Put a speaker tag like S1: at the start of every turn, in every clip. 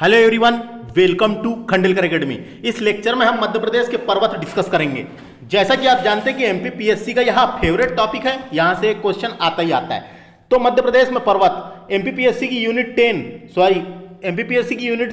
S1: Hello everyone, welcome to Khandelkar academy. इस lecture में हम मध्य प्रदेश के पर्वत डिस्कस करेंगे। जैसा कि आप जानते हैं कि एमपीपीएससी का यह फेवरेट टॉपिक है, यहां से एक क्वेश्चन आता ही आता है। तो मध्य प्रदेश में पर्वत एमपीपीएससी की यूनिट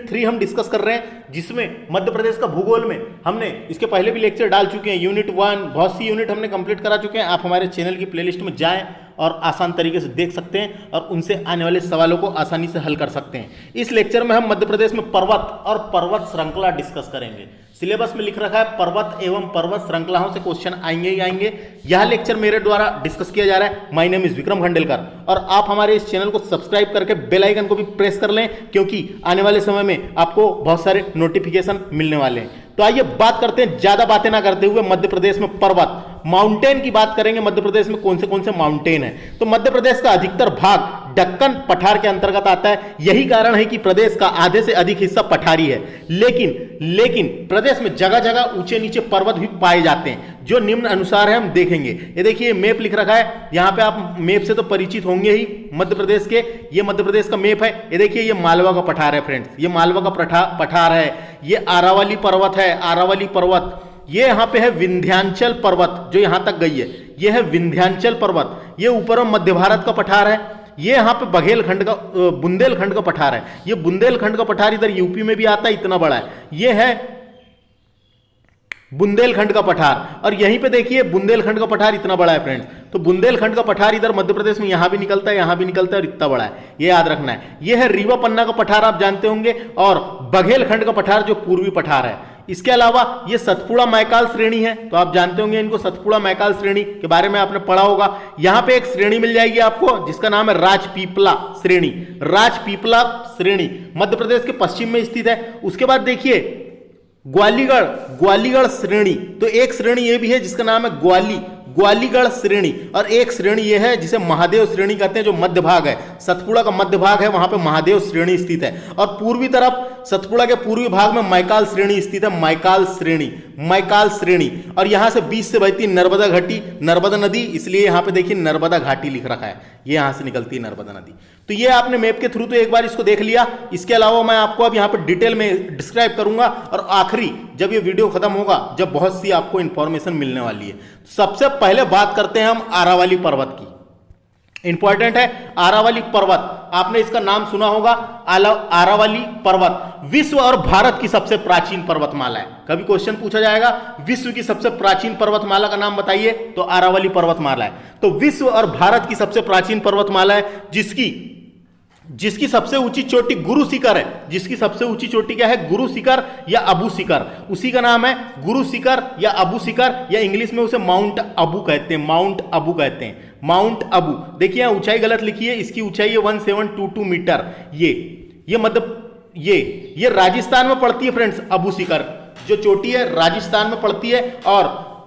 S1: 3 हम डिस्कस कर रहे हैं, जिसमें मध्य प्रदेश का भूगोल में हमने इसके पहले भी लेक्चर डाल चुके हैं। यूनिट 1 बहुत सी यूनिट हमने कंप्लीट करा चुके हैं। आप हमारे चैनल की प्लेलिस्ट में जाएं और आसान तरीके से देख सकते हैं और उनसे आने वाले सवालों को आसानी से हल कर सकते हैं। इस लेक्चर में हम मध्य प्रदेश में पर्वत और पर्वत श्रृंखला डिस्कस करेंगे। सिलेबस में लिख रखा है पर्वत एवं पर्वत श्रृंखलाओं से क्वेश्चन आएंगे ही आएंगे। यह लेक्चर मेरे द्वारा डिस्कस किया जा रहा है। My name is Vikram Khandelkar और आप हमारे इस चैनल को सब्सक्राइब करके बेल आइकन को भी प्रेस कर लें, क्योंकि आने वाले समय में आपको बहुत सारे नोटिफिकेशन मिलने वाले हैं। तो आइए बात करते हैं, ज्यादा बातें ना करते हुए मध्य प्रदेश में पर्वत माउंटेन की बात करेंगे। मध्य प्रदेश में कौन से माउंटेन है? तो मध्य प्रदेश का अधिकतर भाग दक्कन पठार के अंतर्गत आता है। यही कारण है कि प्रदेश का आधे से अधिक हिस्सा पठारी है। लेकिन प्रदेश में जगह जगह ऊंचे नीचे पर्वत भी पाए जाते हैं, जो निम्न अनुसार है। हम देखेंगे, ये देखिए मैप लिख रखा है यहां पे। आप मैप से तो परिचित होंगे ही मध्य प्रदेश के। ये मध्य प्रदेश का मैप है। ये देखिए, ये मालवा का पठार है फ्रेंड्स, ये मालवा का पठार है। ये आरावली पर्वत है, आरावली पर्वत। ये यहां पे है विंध्याचल पर्वत, जो यहां तक गई है। ये है विंध्याचल पर्वत। ये ऊपर मध्य भारत का पठार है। ये यहाँ पे बुंदेलखंड का पठार है। ये बुंदेलखंड का पठार इधर यूपी में भी आता है, इतना बड़ा है। ये है बुंदेलखंड का पठार। और यहीं पे देखिए बुंदेलखंड का पठार इतना बड़ा है फ्रेंड्स। तो बुंदेलखंड का पठार इधर मध्य प्रदेश में यहां भी निकलता है, यहां भी निकलता है और इतना बड़ा है, ये याद रखना है। ये है रीवा पन्ना का पठार, आप जानते होंगे। और बघेलखंड का पठार जो पूर्वी पठार है। इसके अलावा ये सतपुड़ा मैकाल श्रेणी है, तो आप जानते होंगे इनको। सतपुड़ा मैकाल श्रेणी के बारे में आपने पढ़ा होगा। यहां पे एक श्रेणी मिल जाएगी आपको, जिसका नाम है राजपीपला श्रेणी। राजपीपला श्रेणी मध्य प्रदेश के पश्चिम में स्थित है। उसके बाद देखिए ग्वालीगढ़ श्रेणी। तो एक श्रेणी ये भी है जिसका नाम है ग्वालीगढ़ श्रेणी, और एक श्रेणी ये है जिसे महादेव श्रेणी कहते हैं, जो मध्य भाग है। सतपुड़ा का मध्य भाग है, वहां पे महादेव श्रेणी स्थित है। और पूर्वी तरफ सतपुड़ा के पूर्वी भाग में मैकाल श्रेणी स्थित है, मैकाल श्रेणी। और यहां से बीच से बहती नर्मदा घाटी, नर्मदा नदी, इसलिए यहां पे देखिए नर्मदा घाटी लिख रखा है। ये यहां से निकलती है नर्मदा नदी। तो ये आपने मैप के थ्रू तो एक बार इसको देख लिया। इसके अलावा मैं आपको अब यहां पे डिटेल में डिस्क्राइब करूंगा, और आखिरी जब ये वीडियो खत्म होगा, जब बहुत सी आपको इंफॉर्मेशन मिलने वाली है। सबसे पहले बात करते हैं हम आरावली पर्वत की। इंपॉर्टेंट है आरावली पर्वत, आपने इसका नाम सुना होगा। आरावली पर्वत विश्व और भारत की सबसे प्राचीन पर्वतमाला है। कभी क्वेश्चन पूछा जाएगा विश्व की सबसे प्राचीन पर्वतमाला का नाम बताइए, तो आरावली पर्वतमाला है। तो विश्व और भारत की सबसे प्राचीन पर्वतमाला है, जिसकी सबसे ऊंची चोटी गुरु शिखर है। जिसकी सबसे ऊंची चोटी क्या है? गुरु शिखर या अबू शिखर। उसी का नाम है गुरु शिखर या अबू शिखर, या इंग्लिश में उसे माउंट अबू कहते हैं। माउंट अबू। देखिए यहां ऊंचाई गलत लिखी है, इसकी ऊंचाई है 1722 मीटर। ये राजस्थान में पड़ती है फ्रेंड्स। अबू शिखर जो चोटी है राजस्थान में पड़ती है, और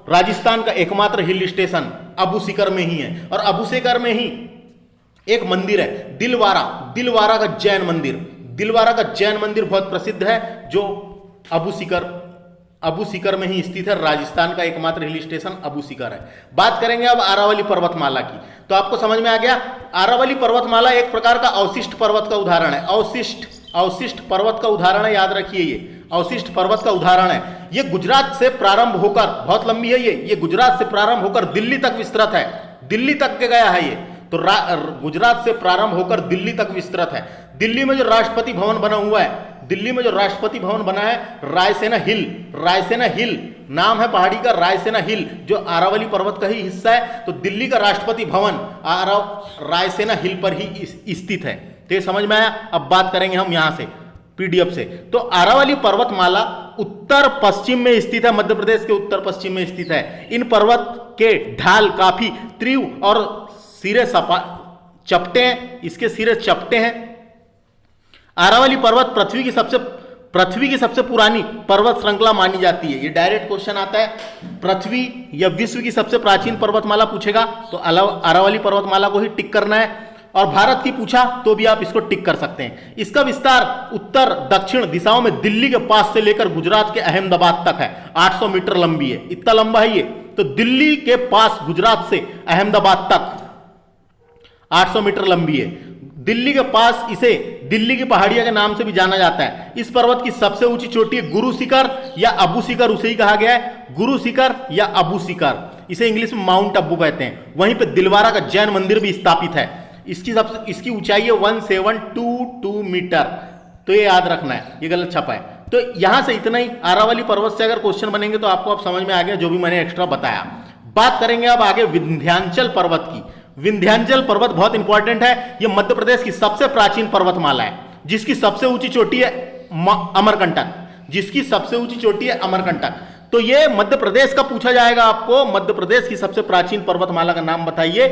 S1: राजस्थान का एकमात्र हिल स्टेशन अबू शिखर में ही है। और अबू शिखर में ही एक मंदिर है, दिलवारा का जैन मंदिर बहुत प्रसिद्ध है, जो अबू शिखर में ही स्थित है। राजस्थान का एकमात्र हिल स्टेशन अबू शिखर है। बात करेंगे अब आरावली पर्वतमाला की, तो आपको समझ में आ गया। आरावली पर्वतमाला एक प्रकार का अवशिष्ट पर्वत का उदाहरण है। अवशिष्ट पर्वत का उदाहरण है, याद रखिए। ये अवशिष्ट पर्वत का उदाहरण है। ये गुजरात से प्रारंभ होकर, बहुत लंबी है ये गुजरात से प्रारंभ होकर दिल्ली तक विस्तृत है। दिल्ली तक के गया है ये। तो गुजरात से प्रारंभ होकर दिल्ली तक विस्तृत है। दिल्ली में जो राष्ट्रपति भवन बना है, रायसेना हिल नाम है पहाड़ी का, रायसेना हिल, जो आरावली पर्वत का ही हिस्सा है। तो दिल्ली का राष्ट्रपति भवन रायसेना हिल पर ही स्थित है। तो ये समझ में आया। अब बात करेंगे हम यहां से पीडीएफ से। तो आरावली पर्वतमाला उत्तर पश्चिम में स्थित है, मध्य प्रदेश के उत्तर पश्चिम में स्थित है। इन पर्वत के ढाल काफी तीव्र और सिरे चपटे हैं, इसके सिरे चपटे हैं। आरावली पर्वत पृथ्वी की सबसे पुरानी पर्वत श्रृंखला मानी जाती है। ये डायरेक्ट क्वेश्चन आता है, पृथ्वी या विश्व की सबसे प्राचीन पर्वतमाला पूछेगा तो आरावली पर्वतमाला को ही टिक करना है। और भारत की पूछा तो भी आप इसको टिक कर सकते हैं। इसका विस्तार उत्तर दक्षिण दिशाओं में दिल्ली के पास से लेकर गुजरात के अहमदाबाद तक है। 800 मीटर लंबी है, इतना लंबा है ये। तो दिल्ली के पास गुजरात से अहमदाबाद तक 800 मीटर लंबी है। दिल्ली के पास इसे दिल्ली की पहाड़ियां के नाम से भी जाना जाता है। इस पर्वत की सबसे ऊंची चोटी है गुरु शिखर या अबू शिखर, उसे ही कहा गया है गुरु शिखर या अबू शिखर, इसे इंग्लिश में माउंट अबू कहते हैं। वहीं पे दिलवारा का जैन मंदिर भी स्थापित है। इसकी ऊंचाई है 1722 मीटर। तो ये याद रखना है, ये गलत छपा है। तो यहां से इतना ही। आरावली पर्वत से अगर क्वेश्चन बनेंगे तो आपको अब समझ में आ गया जो भी मैंने एक्स्ट्रा बताया। बात करेंगे अब आगे विंध्याचल पर्वत की। विंध्याचल पर्वत बहुत इंपॉर्टेंट है। यह मध्य प्रदेश की सबसे प्राचीन पर्वतमाला है, जिसकी सबसे ऊंची चोटी है अमरकंटक, जिसकी सबसे ऊंची चोटी है अमरकंटक। तो यह मध्य प्रदेश का पूछा जाएगा आपको, मध्य प्रदेश की सबसे प्राचीन पर्वतमाला का नाम बताइए,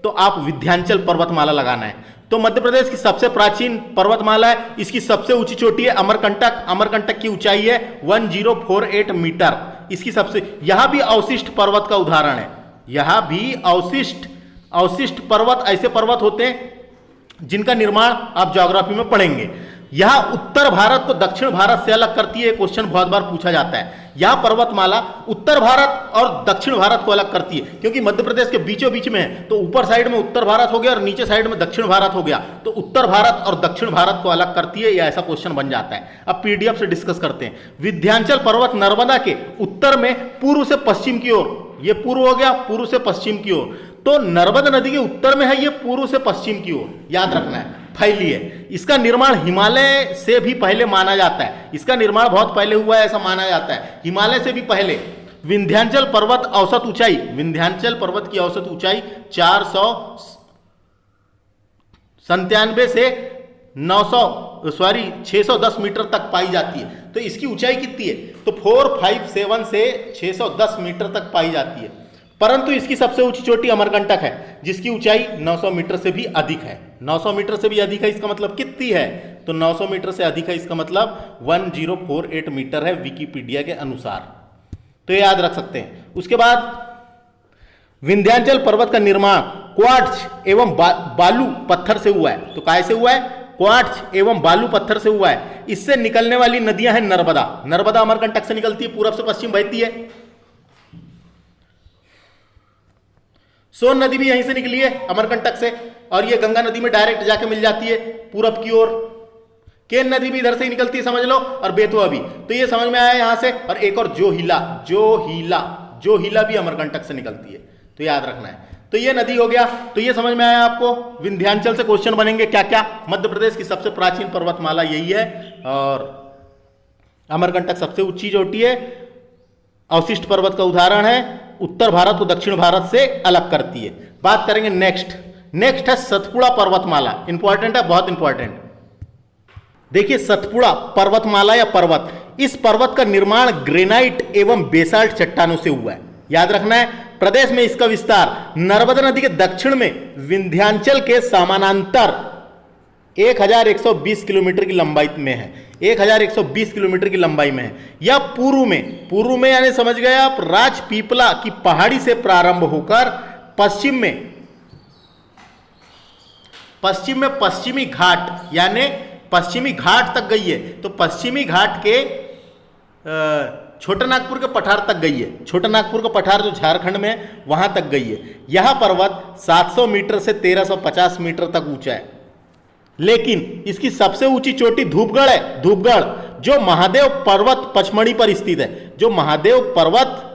S1: तो आप विंध्याचल पर्वतमाला लगाना है। तो मध्य प्रदेश की सबसे प्राचीन पर्वतमाला है, इसकी सबसे ऊंची चोटी है अमरकंटक। अमरकंटक की ऊंचाई है 1048 मीटर। इसकी सबसे, यहां भी अवशिष्ट पर्वत का उदाहरण है। यहां भी अवशिष्ट पर्वत ऐसे पर्वत होते हैं जिनका निर्माण आप ज्योग्राफी में पढ़ेंगे। यह उत्तर भारत को दक्षिण भारत से अलग करती है। क्वेश्चन बहुत बार पूछा जाता है। यह पर्वतमाला उत्तर भारत और दक्षिण भारत को अलग करती है, क्योंकि मध्य प्रदेश के बीचों बीच में है। तो ऊपर साइड में उत्तर भारत हो गया और नीचे साइड में दक्षिण भारत हो गया। तो उत्तर भारत और दक्षिण भारत को अलग करती है। यह ऐसा क्वेश्चन बन जाता है। अब पीडीएफ से डिस्कस करते हैं। विंध्याचल पर्वत नर्मदा के उत्तर में पूर्व से पश्चिम की ओर, ये पूर्व हो गया, पूर्व से पश्चिम की ओर। तो नर्मदा नदी के उत्तर में है, ये पूर्व से पश्चिम की ओर, याद रखना है, फैली है। इसका निर्माण हिमालय से भी पहले माना जाता है। इसका निर्माण बहुत पहले हुआ है ऐसा माना जाता है, हिमालय से भी पहले। विंध्याचल पर्वत औसत ऊंचाई, विंध्याचल पर्वत की औसत ऊंचाई 497 से 610 मीटर तक पाई जाती है। तो इसकी ऊंचाई कितनी है? तो 457 से 610 मीटर तक पाई जाती है। परंतु इसकी सबसे ऊंची चोटी अमरकंटक है, जिसकी ऊंचाई 900 मीटर से भी अधिक है। 900 मीटर से भी अधिक है, इसका मतलब कितनी है? तो 900 मीटर से अधिक है, इसका मतलब 1048 मीटर है विकिपीडिया के अनुसार। तो ये याद रख सकते हैं। उसके बाद विंध्याचल पर्वत का निर्माण क्वार्ट्ज एवं बालू पत्थर से हुआ है। तो काय से हुआ है? क्वार्ट्ज एवं बालू पत्थर से हुआ है। इससे निकलने वाली नदियां हैं नर्मदा। नर्मदा अमरकंटक से निकलती है, पूरब से पश्चिम बहती है। सोन नदी भी यहीं से निकली है, अमरकंटक से, और ये गंगा नदी में डायरेक्ट जाके मिल जाती है पूरब की ओर। केन नदी भी इधर से ही निकलती है, समझ लो, और बेतवा भी। तो ये समझ में आया यहां से। और एक और जोहिला भी अमरकंटक से निकलती है, तो याद रखना है। तो ये नदी हो गया। तो ये समझ में आया आपको। विंध्याचल से क्वेश्चन बनेंगे क्या क्या? मध्य प्रदेश की सबसे प्राचीन पर्वतमाला यही है, और अमरकंटक सबसे ऊंची चोटी है, अवशिष्ट पर्वत का उदाहरण है, उत्तर भारत को दक्षिण भारत से अलग करती है। बात करेंगे नेक्स्ट है सतपुड़ा पर्वतमाला। इंपॉर्टेंट है, बहुत इंपॉर्टेंट। देखिए सतपुड़ा पर्वतमाला या पर्वत, इस पर्वत का निर्माण ग्रेनाइट एवं बेसाल्ट चट्टानों से हुआ है, याद रखना है। प्रदेश में इसका विस्तार नर्मदा नदी के दक्षिण में विंध्याचल के समानांतर 1120 किलोमीटर की लंबाई में है। 1120 किलोमीटर की लंबाई में है। या पूर्व में यानी समझ गए आप, राजपीपला की पहाड़ी से प्रारंभ होकर पश्चिम में पश्चिमी घाट यानी पश्चिमी घाट तक गई है। तो पश्चिमी घाट के छोटा नागपुर के पठार तक गई है। छोटा नागपुर का पठार जो झारखंड में है वहां तक गई है। यह पर्वत 700 मीटर से 1350 मीटर तक ऊंचा है। लेकिन इसकी सबसे ऊंची चोटी धूपगढ़ है। धूपगढ़ जो महादेव पर्वत पचमढ़ी पर स्थित है, जो महादेव पर्वत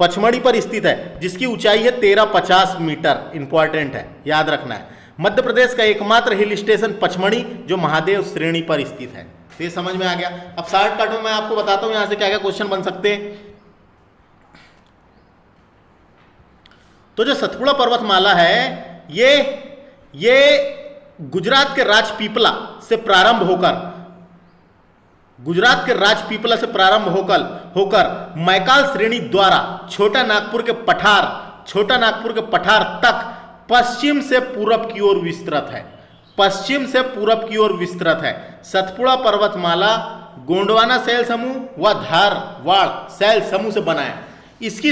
S1: पचमढ़ी पर स्थित है, जिसकी ऊंचाई है 1350 मीटर। इंपॉर्टेंट है, याद रखना है। मध्य प्रदेश का एकमात्र हिल स्टेशन पचमढ़ी जो महादेव श्रेणी पर स्थित है। तो ये समझ में आ गया। अब शॉर्टकट में मैं आपको बताता हूं यहां से क्या क्या क्वेश्चन बन सकते हैं। तो जो सतपुड़ा पर्वतमाला है ये गुजरात के राजपीपला से प्रारंभ होकर मैकाल श्रेणी द्वारा छोटा नागपुर के पठार तक पश्चिम से पूरब की ओर विस्तृत है। सतपुड़ा पर्वतमाला गोंडवाना शैल समूह व धारवाड़ शैल समूह से बना है। इसकी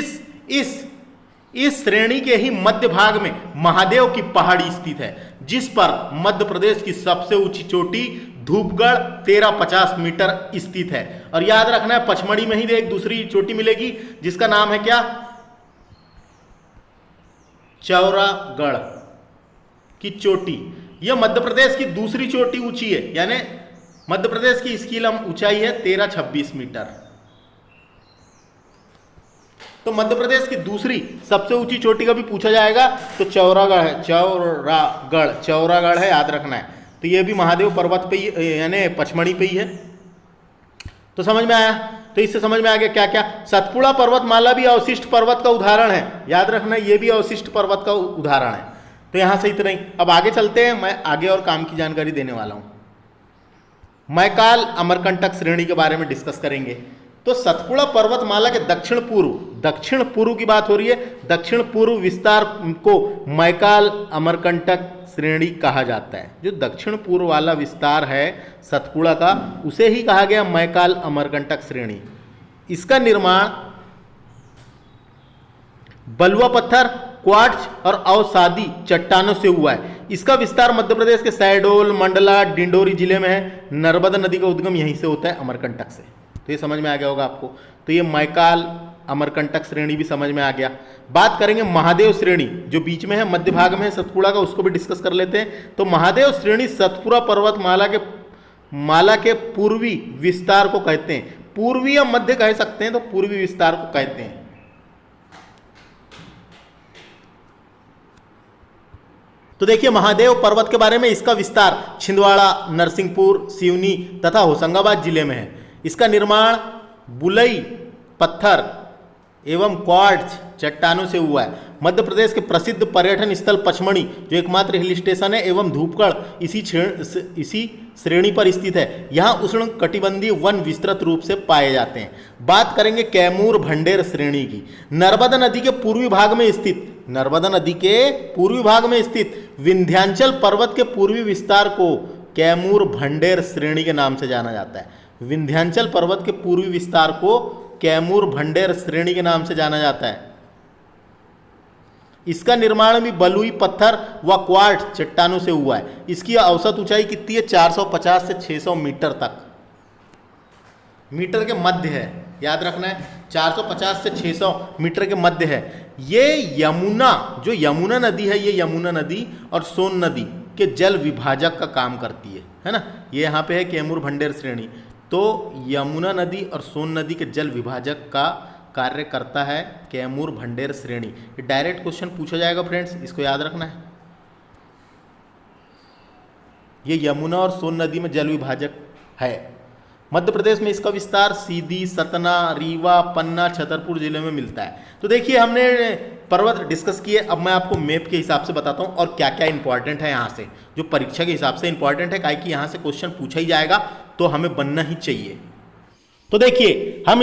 S1: इस श्रेणी के ही मध्य भाग में महादेव की पहाड़ी स्थित है, जिस पर मध्य प्रदेश की सबसे ऊंची चोटी धूपगढ़ 1350 मीटर स्थित है। और याद रखना है पचमढ़ी में ही एक दूसरी चोटी मिलेगी जिसका नाम है क्या? चौरागढ़ की चोटी। यह मध्य प्रदेश की दूसरी चोटी ऊंची है, यानी मध्य प्रदेश की इसकी ऊंचाई है 1326 मीटर। तो मध्य प्रदेश की दूसरी सबसे ऊंची चोटी का भी पूछा जाएगा तो चौरागढ़ है, चौरागढ़ है, याद रखना है। तो ये भी महादेव पर्वत पे ही यानी पचमढ़ी पे ही है। तो समझ में आया? तो इससे समझ में आ गया क्या क्या। सतपुड़ा पर्वतमाला भी अवशिष्ट पर्वत का उदाहरण है, याद रखना ये भी अवशिष्ट पर्वत का उदाहरण है। तो यहां से इतना ही। अब आगे चलते हैं, मैं आगे और काम की जानकारी देने वाला हूं। मैकाल अमरकंटक श्रेणी के बारे में डिस्कस करेंगे। तो सतपुड़ा पर्वतमाला के दक्षिण पूर्व की बात हो रही है। दक्षिण पूर्व विस्तार को मैकाल अमरकंटक श्रेणी कहा जाता है। जो दक्षिण पूर्व वाला विस्तार है सतपुड़ा का, उसे ही कहा गया मैकाल अमरकंटक श्रेणी। इसका निर्माण बलुआ पत्थर, क्वार्ट्ज और अवसादी चट्टानों से हुआ है। इसका विस्तार मध्य प्रदेश के शहडोल, मंडला, डिंडोरी जिले में है। नर्मदा नदी का उद्गम यहीं से होता है, अमरकंटक से। तो ये समझ में आ गया होगा आपको। तो ये मैकाल अमरकंटक श्रेणी भी समझ में आ गया। बात करेंगे महादेव श्रेणी, जो बीच में है, मध्य भाग में है सतपुड़ा का, उसको भी डिस्कस कर लेते हैं। तो महादेव श्रेणी सतपुड़ा पर्वतमाला के पूर्वी विस्तार को कहते हैं। पूर्वी या मध्य कह सकते हैं, तो पूर्वी विस्तार को कहते हैं। तो देखिए महादेव पर्वत के बारे में, इसका विस्तार छिंदवाड़ा, नरसिंहपुर, सिवनी तथा होशंगाबाद जिले में है। इसका निर्माण बुलई पत्थर एवं क्वार्ट्ज चट्टानों से हुआ है। मध्य प्रदेश के प्रसिद्ध पर्यटन स्थल पचमढ़ी, जो एकमात्र हिल स्टेशन है, एवं धूपगढ़ इसी श्रेणी पर स्थित है। यहाँ उष्ण कटिबंधीय वन विस्तृत रूप से पाए जाते हैं। बात करेंगे कैमूर भंडेर श्रेणी की। नर्मदा नदी के पूर्वी भाग में स्थित विंध्याचल पर्वत के पूर्वी विस्तार को कैमूर भंडेर श्रेणी के नाम से जाना जाता है। विंध्याचल पर्वत के पूर्वी विस्तार को कैमूर भंडेर श्रेणी के नाम से जाना जाता है। इसका निर्माण भी बलुई पत्थर व क्वार्ट्ज चट्टानों से हुआ है। इसकी औसत ऊंचाई कितनी है? 450 से 600 मीटर तक, मीटर के मध्य है, याद रखना है। 450 से 600 मीटर के मध्य है। ये यमुना, जो यमुना नदी है, ये यमुना नदी और सोन नदी के जल विभाजक का काम करती है ना। ये यहाँ पे है कैमूर भंडेर श्रेणी। तो यमुना नदी और सोन नदी के जल विभाजक का कार्य करता है कैमूर भंडेर श्रेणी। ये डायरेक्ट क्वेश्चन पूछा जाएगा फ्रेंड्स, इसको याद रखना है। ये यमुना और सोन नदी में जल विभाजक है। मध्य प्रदेश में इसका विस्तार सीधी, सतना, रीवा, पन्ना, छतरपुर जिले में मिलता है। तो देखिए हमने पर्वत डिस्कस किए। अब मैं आपको मैप के हिसाब से बताता हूँ और क्या क्या इंपॉर्टेंट है यहाँ से, जो परीक्षा के हिसाब से इंपॉर्टेंट है, काहे कि यहाँ से क्वेश्चन पूछा ही जाएगा, तो हमें बनना ही चाहिए। तो देखिए हम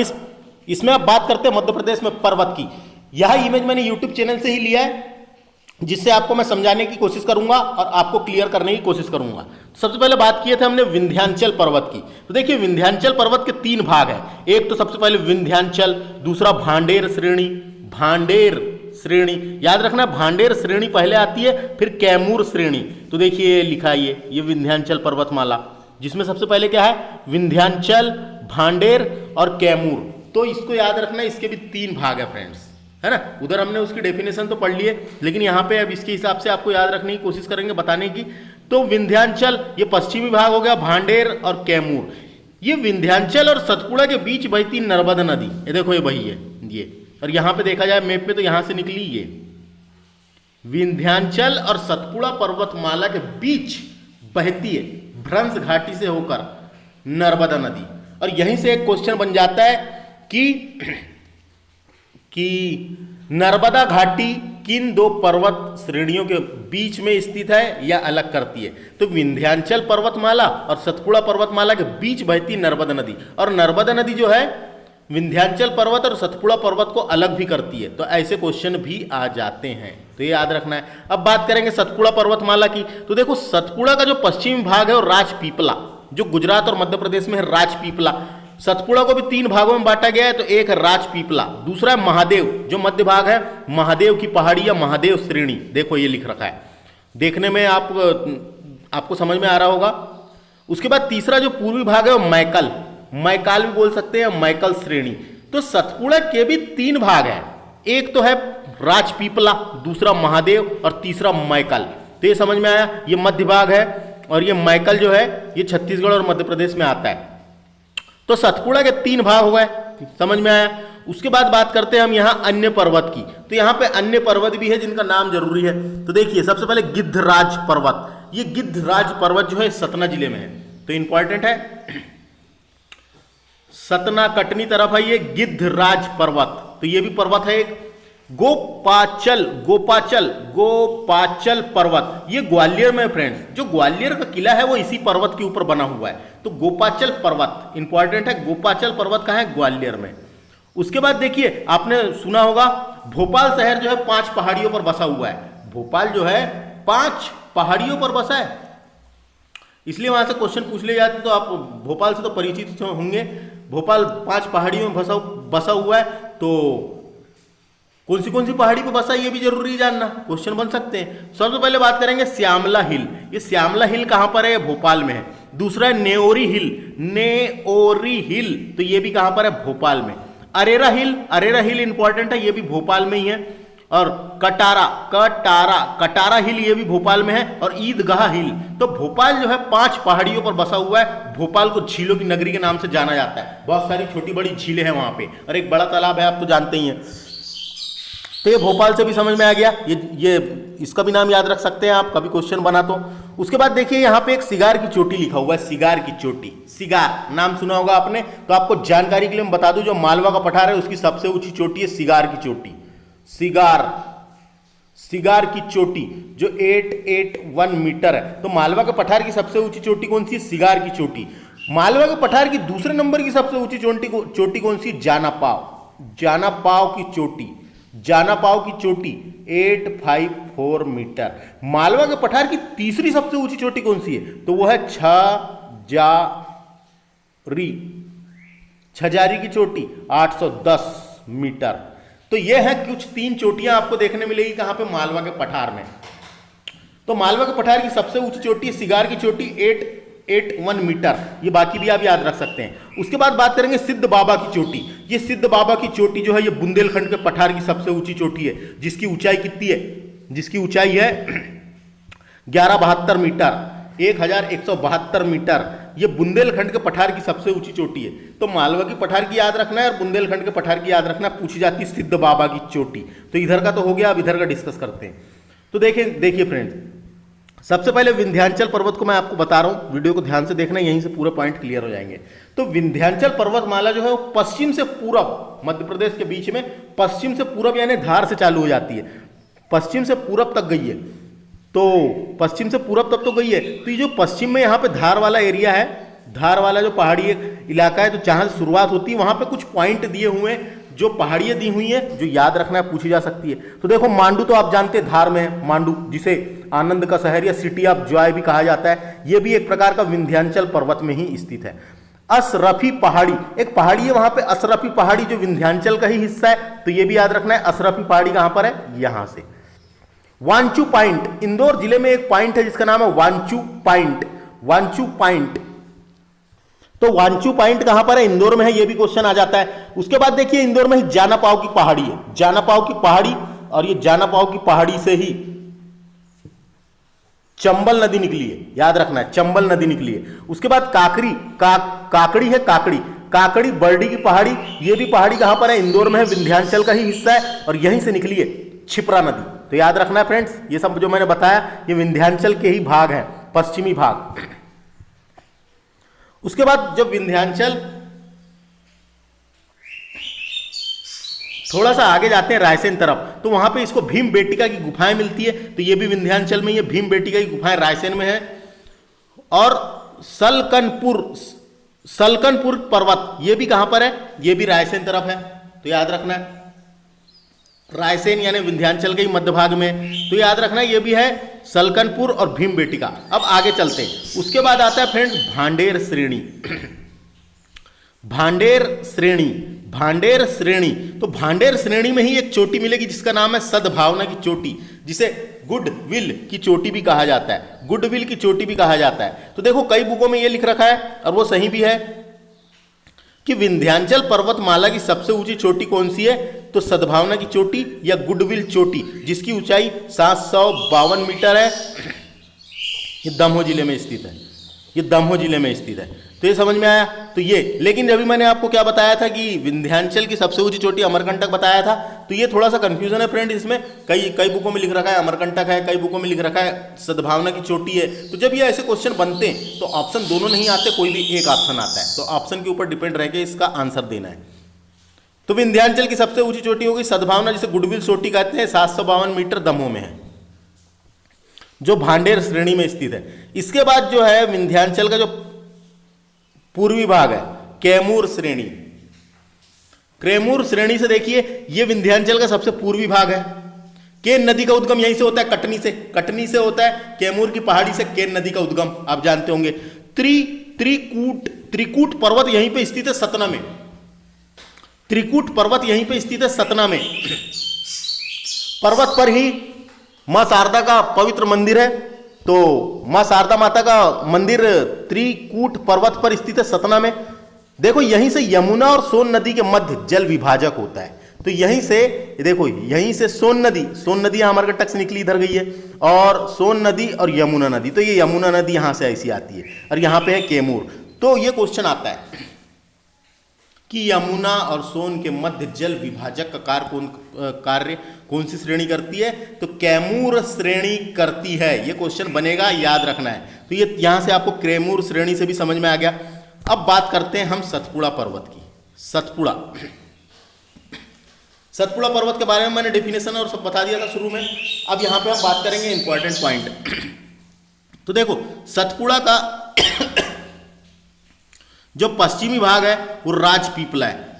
S1: इसमें अब बात करते हैं मध्य प्रदेश में पर्वत की। यह इमेज मैंने यूट्यूब चैनल से ही लिया है, जिससे आपको मैं समझाने की कोशिश करूंगा और आपको क्लियर करने की कोशिश करूंगा। सबसे पहले बात किए थे हमने विंध्याचल पर्वत की। तो देखिए विंध्याचल पर्वत के 3 भाग हैं। एक तो सबसे पहले विंध्याचल, दूसरा भांडेर श्रेणी, याद रखना भांडेर श्रेणी पहले आती है, फिर कैमूर श्रेणी। तो देखिए लिखा है ये विंध्याचल पर्वतमाला, जिसमें सबसे पहले क्या है? विंध्याचल, भांडेर और कैमूर। तो इसको याद रखना, इसके भी 3 भाग है फ्रेंड्स, है ना। उधर हमने उसकी डेफिनेशन तो पढ़ ली है, लेकिन यहाँ पे अब इसके हिसाब से आपको याद रखने की कोशिश करेंगे बताने की। तो विंध्याचल ये पश्चिमी भाग हो गया, भांडेर और कैमूर ये विंध्याचल और सतपुड़ा के बीच बहती नर्मदा नदी। ये देखो ये बही है ये, और यहाँ पे देखा जाए मैप में तो यहाँ से निकली ये विंध्याचल और सतपुड़ा पर्वतमाला के बीच बहती है भ्रंश घाटी से होकर नर्मदा नदी। और यहीं से एक क्वेश्चन बन जाता है कि नर्मदा घाटी किन 2 पर्वत श्रेणियों के बीच में स्थित है या अलग करती है? तो विंध्याचल पर्वतमाला और सतपुड़ा पर्वतमाला के बीच बहती नर्मदा नदी, और नर्मदा नदी जो है विंध्याचल पर्वत और सतपुड़ा पर्वत को अलग भी करती है। तो ऐसे क्वेश्चन भी आ जाते हैं, तो ये याद रखना है। अब बात करेंगे सतपुड़ा पर्वतमाला की। तो देखो सतपुड़ा का जो पश्चिमी भाग है वो राजपीपला, जो गुजरात और मध्य प्रदेश में है, राजपीपला। सतपुड़ा को भी 3 भागों में बांटा गया है। तो एक है राजपीपला, दूसरा है महादेव, जो मध्य भाग है महादेव की पहाड़ी या महादेव श्रेणी। देखो ये लिख रखा है, देखने में आपको समझ में आ रहा होगा। उसके बाद तीसरा जो पूर्वी भाग है वो मैकाल भी बोल सकते हैं, मैकल श्रेणी। तो सतपुड़ा के भी 3 भाग हैं, एक तो है राजपीपला, दूसरा महादेव और तीसरा मैकाल। तो ये समझ में आया, ये मध्य भाग है और ये मैकल जो है ये छत्तीसगढ़ और मध्य प्रदेश में आता है। तो सतपुड़ा के 3 भाग हो गए, समझ में आया। उसके बाद बात करते हैं हम यहाँ अन्य पर्वत की। तो यहाँ पे अन्य पर्वत भी है जिनका नाम जरूरी है। तो देखिए सबसे पहले गिद्धराज पर्वत। ये गिद्धराज पर्वत जो है सतना जिले में है, तो इंपॉर्टेंट है। सतना कटनी तरफ है ये गिद्धराज पर्वत। तो ये भी पर्वत है एक। गोपाचल पर्वत, ये ग्वालियर में फ्रेंड्स, जो ग्वालियर का किला है वो इसी पर्वत के ऊपर बना हुआ है। तो गोपाचल पर्वत इंपॉर्टेंट है। गोपाचल पर्वत कहाँ है? ग्वालियर में। उसके बाद देखिए आपने सुना होगा भोपाल शहर जो है 5 पहाड़ियों पर बसा हुआ है। भोपाल जो है 5 पहाड़ियों पर बसा है, इसलिए वहां से क्वेश्चन पूछ ले जाते, तो आप भोपाल से तो परिचित होंगे। भोपाल 5 पहाड़ियों में बसा हुआ है। तो कौन सी पहाड़ी पे बसा ये भी जरूरी जानना, क्वेश्चन बन सकते हैं। सबसे पहले बात करेंगे श्यामला हिल। ये श्यामला हिल कहां पर है? भोपाल में है। दूसरा है नेओरी हिल, तो ये भी कहां पर है? भोपाल में। अरेरा हिल इंपॉर्टेंट है, ये भी भोपाल में ही है। और कटारा हिल ये भी भोपाल में है। और ईदगाह हिल। तो भोपाल जो है 5 पहाड़ियों पर बसा हुआ है। भोपाल को झीलों की नगरी के नाम से जाना जाता है, बहुत सारी छोटी बड़ी झीलें हैं वहां पे, और एक बड़ा तालाब है, आप तो जानते ही हैं। तो ये भोपाल से भी समझ में आ गया, ये इसका भी नाम याद रख सकते हैं आप, कभी क्वेश्चन बना तो। उसके बाद देखिए यहाँ पे एक सिगार की चोटी लिखा हुआ है, सिगार की चोटी। सिगार नाम सुना होगा आपने, तो आपको जानकारी के लिए मैं बता दूं, जो मालवा का पठार है उसकी सबसे ऊंची चोटी है सिगार की चोटी। सिगार की चोटी जो 881 मीटर है। तो मालवा के पठार की सबसे ऊंची चोटी कौन सी है? सिगार की चोटी। मालवा के पठार की दूसरे नंबर की सबसे ऊंची चोटी कौन सी? जानापाव की चोटी 854 मीटर। मालवा के पठार की तीसरी सबसे ऊंची चोटी कौन सी है? तो वो है छजारी की चोटी 810 मीटर। तो ये है कुछ 3 चोटियां आपको देखने मिलेगी कहां पे? मालवा के पठार में। तो मालवा के पठार की सबसे ऊंची चोटी है सिगार की चोटी 881 मीटर। ये बाकी भी आप याद रख सकते हैं। उसके बाद बात करेंगे सिद्ध बाबा की चोटी। ये सिद्ध बाबा की चोटी जो है ये बुंदेलखंड के पठार की सबसे ऊंची चोटी है, जिसकी ऊंचाई कितनी है? जिसकी ऊंचाई है 1172 मीटर, 1172 मीटर। ये बुंदेलखंड के पठार की सबसे ऊंची चोटी है। तो मालवा की पठार की याद रखना है और बुंदेलखंड के पठार की याद रखना, पूछी जाती है सिद्ध बाबा की चोटी। तो इधर का तो हो गया, अब इधर का डिस्कस करते हैं। तो देखिए फ्रेंड्स, सबसे पहले विंध्याचल पर्वत को मैं आपको बता रहा हूं, वीडियो को ध्यान से देखना, यहीं से पूरे पॉइंट क्लियर हो जाएंगे। तो विंध्याचल पर्वतमाला जो है वो पश्चिम से पूरब, मध्य प्रदेश के बीच में पश्चिम से पूरब यानी धार से चालू हो जाती है, पश्चिम से पूरब तक गई है। तो पश्चिम से पूरब तक तो गई है। तो ये जो पश्चिम में यहाँ पे धार वाला एरिया है, धार वाला जो पहाड़ी इलाका है, तो जहां से शुरुआत होती है वहां पे कुछ पॉइंट दिए हुए हैं, जो पहाड़ियां दी हुई हैं, जो याद रखना है, पूछी जा सकती है। तो देखो मांडू तो आप जानते हैं धार में है, मांडू जिसे आनंद का शहर या सिटी ऑफ जॉय भी कहा जाता है, यह भी एक प्रकार का विंध्याचल पर्वत में ही स्थित है। असरफी पहाड़ी, एक पहाड़ी है वहां पे असरफी पहाड़ी, जो विंध्याचल का ही हिस्सा है। तो यह भी याद रखना है, असरफी पहाड़ी कहां पर है? यहां से। वांचू पॉइंट, इंदौर जिले में एक पॉइंट है जिसका नाम है वांचू पॉइंट। तो वांचू पॉइंट कहां पर है? इंदौर में है, यह भी क्वेश्चन आ जाता है। उसके बाद देखिए इंदौर में ही जानापाव की पहाड़ी है, जानापाव की पहाड़ी, और ये जानापाव की पहाड़ी से ही चंबल नदी निकली है, याद रखना है, चंबल नदी निकली है। उसके बाद काकड़ी है, काकड़ी बर्डी की पहाड़ी, ये भी पहाड़ी कहां पर है? इंदौर में है, विंध्याचल का ही हिस्सा है, और यहीं से निकली है क्षिप्रा नदी। तो याद रखना है फ्रेंड्स, ये सब जो मैंने बताया ये विंध्याचल के ही भाग है, पश्चिमी भाग। उसके बाद जब विंध्याचल थोड़ा सा आगे जाते हैं रायसेन तरफ, तो वहां पे इसको भीमबेटिका की गुफाएं मिलती है। तो ये भी विंध्याचल में, ये भीमबेटिका की गुफाएं रायसेन में है। और सलकनपुर पर्वत, ये भी कहां पर है? ये भी रायसेन तरफ है। तो याद रखना है, रायसेन यानी विंध्याचल के ही मध्य भाग में। तो याद रखना है, ये भी है सलकनपुर और भीमबेटिका। अब आगे चलते हैं। उसके बाद आता है फ्रेंड्स भांडेर श्रेणी। भांडेर श्रेणी, तो भांडेर श्रेणी में ही एक चोटी मिलेगी जिसका नाम है सद्भावना की चोटी, जिसे गुडविल की चोटी भी कहा जाता है, गुडविल की चोटी भी कहा जाता है। तो देखो कई बुकों में यह लिख रखा है, और वो सही भी है, कि विंध्याचल पर्वतमाला की सबसे ऊंची चोटी कौन सी है? तो सद्भावना की चोटी या गुडविल चोटी जिसकी ऊंचाई 752 मीटर है, ये दमोह जिले में स्थित है, ये दमोह जिले में स्थित है। तो ये समझ में आया। तो ये, लेकिन अभी मैंने आपको क्या बताया था कि विंध्याचल की सबसे ऊंची चोटी अमरकंटक बताया था, तो ये थोड़ा सा कंफ्यूजन है फ्रेंड। इसमें कई बुकों में लिख रखा है अमरकंटक है, कई बुकों में लिख रखा है सद्भावना की चोटी है। तो जब ये ऐसे क्वेश्चन बनते हैं तो ऑप्शन दोनों नहीं आते, कोई भी एक ऑप्शन आता है, तो ऑप्शन के ऊपर डिपेंड रह के इसका आंसर देना है। तो विंध्याचल की सबसे ऊंची चोटी होगी सद्भावना, जिसे गुडविल चोटी कहते हैं, 752 मीटर दमोह में है, जो भांडेर श्रेणी में स्थित है। इसके बाद जो है विंध्याचल का जो पूर्वी भाग है कैमूर श्रेणी, कैमूर श्रेणी से देखिए ये विंध्याचल का सबसे पूर्वी भाग है। केन नदी का उद्गम यहीं से होता है, कटनी से होता है, कैमूर की पहाड़ी से केन नदी का उद्गम आप जानते होंगे। त्रिकूट पर्वत यहीं पे स्थित है सतना में, त्रिकूट पर्वत यहीं पे स्थित है सतना में। पर्वत पर ही मां शारदा का पवित्र मंदिर है, तो मां शारदा माता का मंदिर त्रिकूट पर्वत पर स्थित है सतना में। देखो यहीं से यमुना और सोन नदी के मध्य जल विभाजक होता है, तो यहीं से देखो, यहीं से सोन नदी अमरकंटक से निकली इधर गई है, और सोन नदी और यमुना नदी, तो ये यमुना नदी यहां से ऐसी आती है, और यहां पे है कैमूर। तो ये क्वेश्चन आता है कि यमुना और सोन के मध्य जल विभाजक का कार्य कौन सी श्रेणी करती है, तो कैमूर श्रेणी करती है। ये क्वेश्चन बनेगा, याद रखना है। तो ये यहां से आपको कैमूर श्रेणी से भी समझ में आ गया। अब बात करते हैं हम सतपुड़ा पर्वत की। सतपुड़ा पर्वत के बारे में मैंने डेफिनेशन और सब बता दिया था शुरू में। अब यहां पे हम बात करेंगे इंपॉर्टेंट पॉइंट। तो देखो सतपुड़ा का जो पश्चिमी भाग है वो राजपीपला है,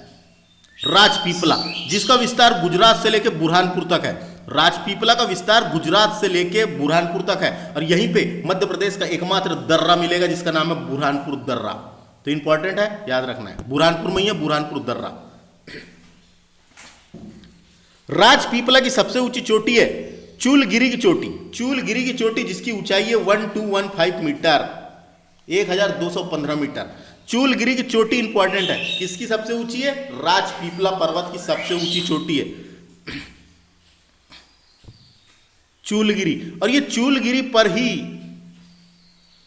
S1: राजपीपला, जिसका विस्तार गुजरात से लेकर बुरहानपुर तक है। राजपीपला का विस्तार गुजरात से लेकर बुरहानपुर तक है, और यहीं पे मध्य प्रदेश का एकमात्र दर्रा मिलेगा जिसका नाम है बुरहानपुर दर्रा। तो इंपॉर्टेंट है, याद रखना है, बुरहानपुर में ही है बुरहानपुर दर्रा। राजपीपला की सबसे ऊंची चोटी है चूलगिरी की चोटी, चूलगिरी की चोटी जिसकी ऊंचाई है 1215 मीटर, 1215 मीटर। चूलगिरी की चोटी इंपॉर्टेंट है, किसकी सबसे ऊंची है, राजपीपला पर्वत की सबसे ऊंची चोटी है चूलगिरी। और ये चूलगिरी पर ही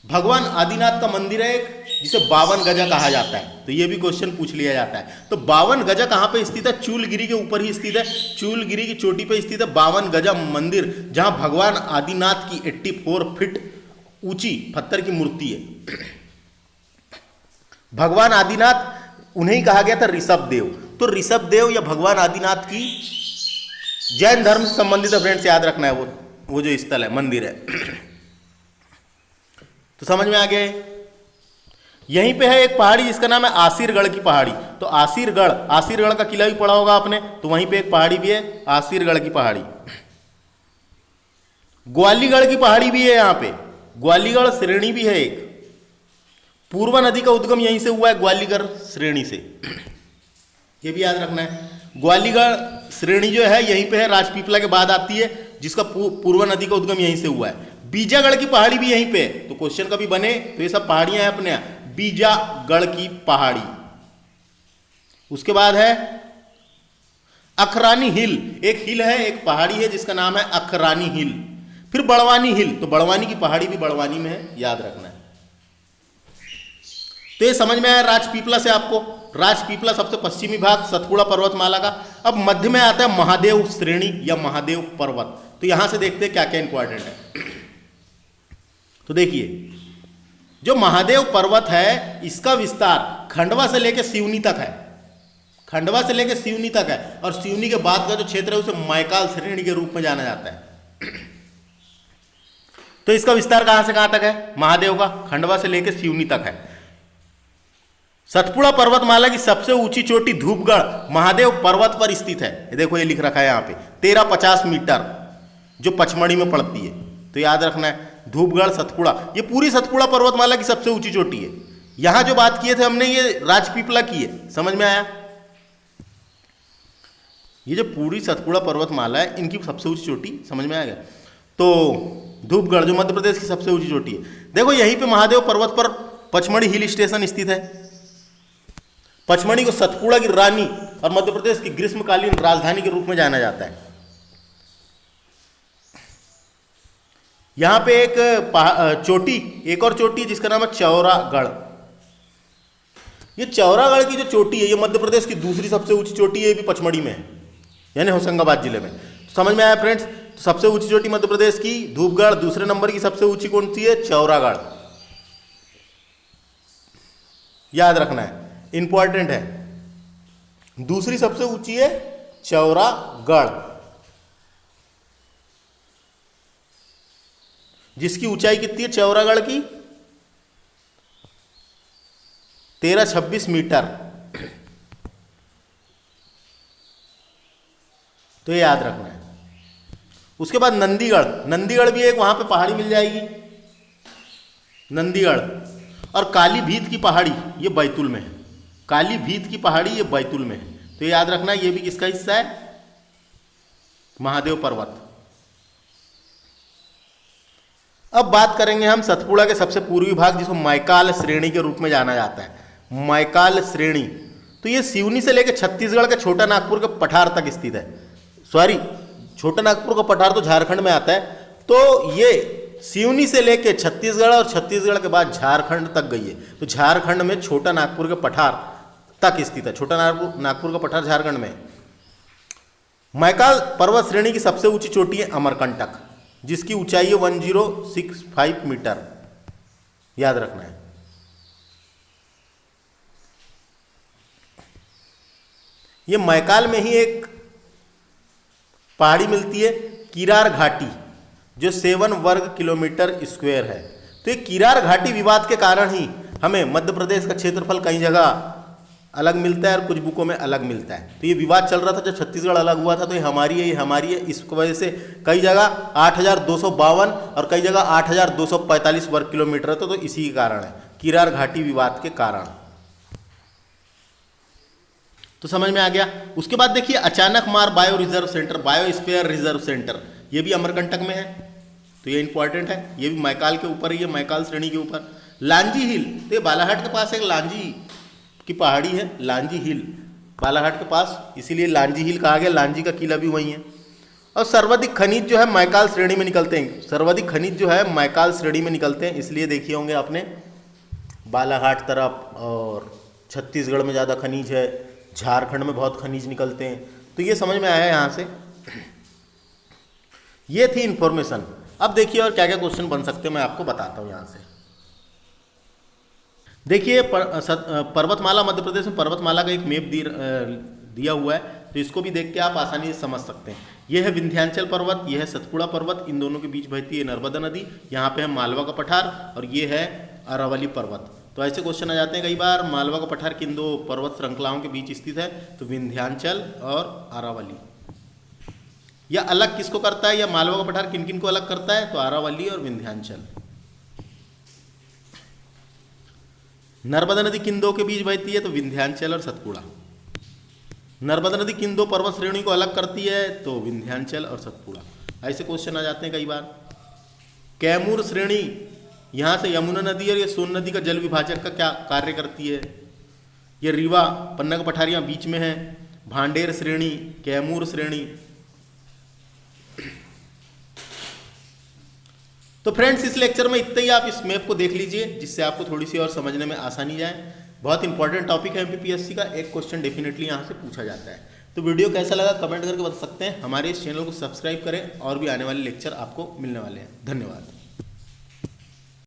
S1: भगवान आदिनाथ का मंदिर है एक, जिसे 52 गजा कहा जाता है। तो ये भी क्वेश्चन पूछ लिया जाता है। तो 52 गजा कहां पे स्थित है, चूलगिरी के ऊपर ही स्थित है, चूलगिरी की चोटी पे स्थित है 52 गजा मंदिर, जहां भगवान आदिनाथ की 84 फीट ऊंची पत्थर की मूर्ति है। भगवान आदिनाथ उन्हें कहा गया था ऋषभ देव। तो ऋषभ देव या भगवान आदिनाथ की जैन धर्म से संबंधित फ्रेंड्स याद रखना है, वो जो स्थल है, मंदिर है। तो समझ में आ गया। यहीं पे है एक पहाड़ी जिसका नाम है आसिरगढ़ की पहाड़ी। तो आसिरगढ़ का किला भी पढ़ा होगा आपने, तो वहीं पे एक पहाड़ी भी है आसिरगढ़ की पहाड़ी। ग्वालीगढ़ की पहाड़ी भी है, यहाँ पे ग्वालीगढ़ श्रेणी भी है एक। पूर्वा नदी का उद्गम यहीं से हुआ है, ग्वालीगढ़ श्रेणी से, ये भी याद रखना है। ग्वालीगढ़ श्रेणी जो है यहीं पे है, राजपीपला के बाद आती है, जिसका पूर्वा नदी का उद्गम यहीं से हुआ है। बीजागढ़ की पहाड़ी भी यहीं पे है। तो क्वेश्चन कभी बने तो ये सब पहाड़ियां हैं अपने यहाँ। बीजागढ़ की पहाड़ी, उसके बाद है अखरानी हिल, एक हिल है, एक पहाड़ी है जिसका नाम है अखरानी हिल। फिर बड़वानी हिल, तो बड़वानी की पहाड़ी भी बड़वानी में है, याद रखना है। तो ये समझ में आया राजपीपला से आपको। राजपीपला सबसे पश्चिमी भाग सतपुड़ा पर्वतमाला का। अब मध्य में आता है महादेव श्रेणी या महादेव पर्वत। तो यहां से देखते हैं क्या क्या इंपॉर्टेंट है। तो देखिए जो महादेव पर्वत है इसका विस्तार खंडवा से लेकर सिवनी तक है, खंडवा से लेकर सिवनी तक है, और सिवनी के बाद का जो क्षेत्र है उसे मैकाल श्रेणी के रूप में जाना जाता है। तो इसका विस्तार कहां से कहां तक है, महादेव का खंडवा से लेकर सिवनी तक है। सतपुड़ा पर्वतमाला की सबसे ऊंची चोटी धूपगढ़ महादेव पर्वत पर स्थित है। देखो ये लिख रखा है यहाँ पे 1350 मीटर, जो पचमढ़ी में पड़ती है। तो याद रखना है धूपगढ़ सतपुड़ा, ये पूरी सतपुड़ा पर्वतमाला की सबसे ऊंची चोटी है। यहां जो बात किए थे हमने ये राजपीपला की है, समझ में आया। ये जो पूरी सतपुड़ा पर्वतमाला है इनकी सबसे ऊंची चोटी समझ में आ गया। तो धूपगढ़ जो मध्य प्रदेश की सबसे ऊंची चोटी है। देखो यहीं पे महादेव पर्वत पर पचमढ़ी हिल स्टेशन स्थित है। पचमढ़ी को सतपुड़ा की रानी और मध्य प्रदेश की ग्रीष्मकालीन राजधानी के रूप में जाना जाता है। यहां पे एक चोटी, एक और चोटी जिसका नाम है चौरागढ़। ये चौरागढ़ की जो चोटी है ये मध्य प्रदेश की दूसरी सबसे ऊंची चोटी है, ये भी पचमढ़ी में है, यानी होशंगाबाद जिले में। तो समझ में आया फ्रेंड्स? तो सबसे ऊंची चोटी मध्य प्रदेश की धूपगढ़, दूसरे नंबर की सबसे ऊंची कौन सी है? चौरागढ़। याद रखना है, इंपॉर्टेंट है। दूसरी सबसे ऊंची है चौरागढ़, जिसकी ऊंचाई कितनी है चौरागढ़ की? 1326 मीटर। तो ये याद रखना है। उसके बाद नंदीगढ़, नंदीगढ़ भी एक वहां पे पहाड़ी मिल जाएगी, नंदीगढ़। और काली भीत की पहाड़ी ये बैतूल में है, काली भीत की पहाड़ी ये बैतूल में है। तो ये याद रखना, ये भी किसका हिस्सा है? महादेव पर्वत। अब बात करेंगे हम सतपुड़ा के सबसे पूर्वी भाग, जिसको मैकाल श्रेणी के रूप में जाना जाता है, मैकाल श्रेणी। तो ये सिवनी से लेकर छत्तीसगढ़ के छोटा नागपुर के पठार तक स्थित है। सॉरी, छोटा नागपुर का पठार तो झारखंड में आता है। तो ये सिवनी से लेकर छत्तीसगढ़ और छत्तीसगढ़ के बाद झारखंड तक गई है। तो झारखंड में छोटा नागपुर के पठार तक स्थित है। छोटा नागपुर का पठार झारखंड में। मैकाल पर्वत श्रेणी की सबसे ऊंची चोटी है अमरकंटक, जिसकी ऊंचाई है 1065 मीटर। याद रखना है। ये मैकाल में ही एक पहाड़ी मिलती है किरार घाटी, जो 7 वर्ग किलोमीटर स्क्वायर है। तो ये किरार घाटी विवाद के कारण ही हमें मध्य प्रदेश का क्षेत्रफल कई जगह अलग मिलता है और कुछ बुकों में अलग मिलता है। तो ये विवाद चल रहा था जब छत्तीसगढ़ अलग हुआ था, तो ये हमारी है, ये हमारी है। इस वजह से कई जगह 8252 और कई जगह 8245 वर्ग किलोमीटर है। तो इसी के कारण है, किरार घाटी विवाद के कारण। तो समझ में आ गया। उसके बाद देखिए अचानक मार bio reserve centre, biosphere reserve centre, ये भी अमरकंटक में है। तो ये इंपॉर्टेंट है, ये भी मैकाल के ऊपर ही है, मैकाल श्रेणी के ऊपर। लांजी हिल, तो ये बालाघाट के पास एक लांजी की पहाड़ी है, लांजी हिल, बालाघाट के पास, इसीलिए लांजी हिल कहा गया। लांजी का किला भी वही है। और सर्वाधिक खनिज जो है मैकाल श्रेणी में निकलते हैं, सर्वाधिक खनिज जो है मैकाल श्रेणी में निकलते हैं। इसलिए देखिए होंगे आपने बालाघाट तरफ, और छत्तीसगढ़ में ज़्यादा खनिज है, झारखंड में बहुत खनिज निकलते हैं। तो ये समझ में आया यहाँ से। ये थी इंफॉर्मेशन। अब देखिए और क्या क्या क्वेश्चन बन सकते हैं, मैं आपको बताता हूँ यहाँ से। देखिए पर्वतमाला, मध्य प्रदेश में पर्वतमाला का एक मैप दिया हुआ है, तो इसको भी देख के आप आसानी से समझ सकते हैं। यह है विंध्याचल पर्वत, यह है सतपुड़ा पर्वत, इन दोनों के बीच बहती है नर्मदा नदी। यहाँ पे है मालवा का पठार और ये है अरावली पर्वत। तो ऐसे क्वेश्चन आ जाते हैं कई बार, मालवा का पठार किन दो पर्वत श्रृंखलाओं के बीच स्थित है? तो विंध्याचल और अरावली। या अलग किसको करता है, या मालवा का पठार किन किन को अलग करता है? तो अरावली और विंध्याचल। नर्मदा नदी किन दो के बीच बहती है? तो विंध्याचल और सतपुड़ा। नर्मदा नदी किन दो पर्वत श्रेणी को अलग करती है? तो विंध्याचल और सतपुड़ा। ऐसे क्वेश्चन आ जाते हैं कई बार। कैमूर श्रेणी, यहाँ से यमुना नदी और ये सोन नदी का जल विभाजक का क्या कार्य करती है? ये रीवा पन्ना का पठारियाँ बीच में है। भांडेर श्रेणी, कैमूर श्रेणी। तो फ्रेंड्स इस लेक्चर में इतना ही। आप इस मैप को देख लीजिए, जिससे आपको थोड़ी सी और समझने में आसानी जाए। बहुत इंपॉर्टेंट टॉपिक है एमपीपीएससी का, एक क्वेश्चन डेफिनेटली यहाँ से पूछा जाता है। तो वीडियो कैसा लगा कमेंट करके बता सकते हैं। हमारे इस चैनल को सब्सक्राइब करें, और भी आने वाले लेक्चर आपको मिलने वाले हैं। धन्यवाद।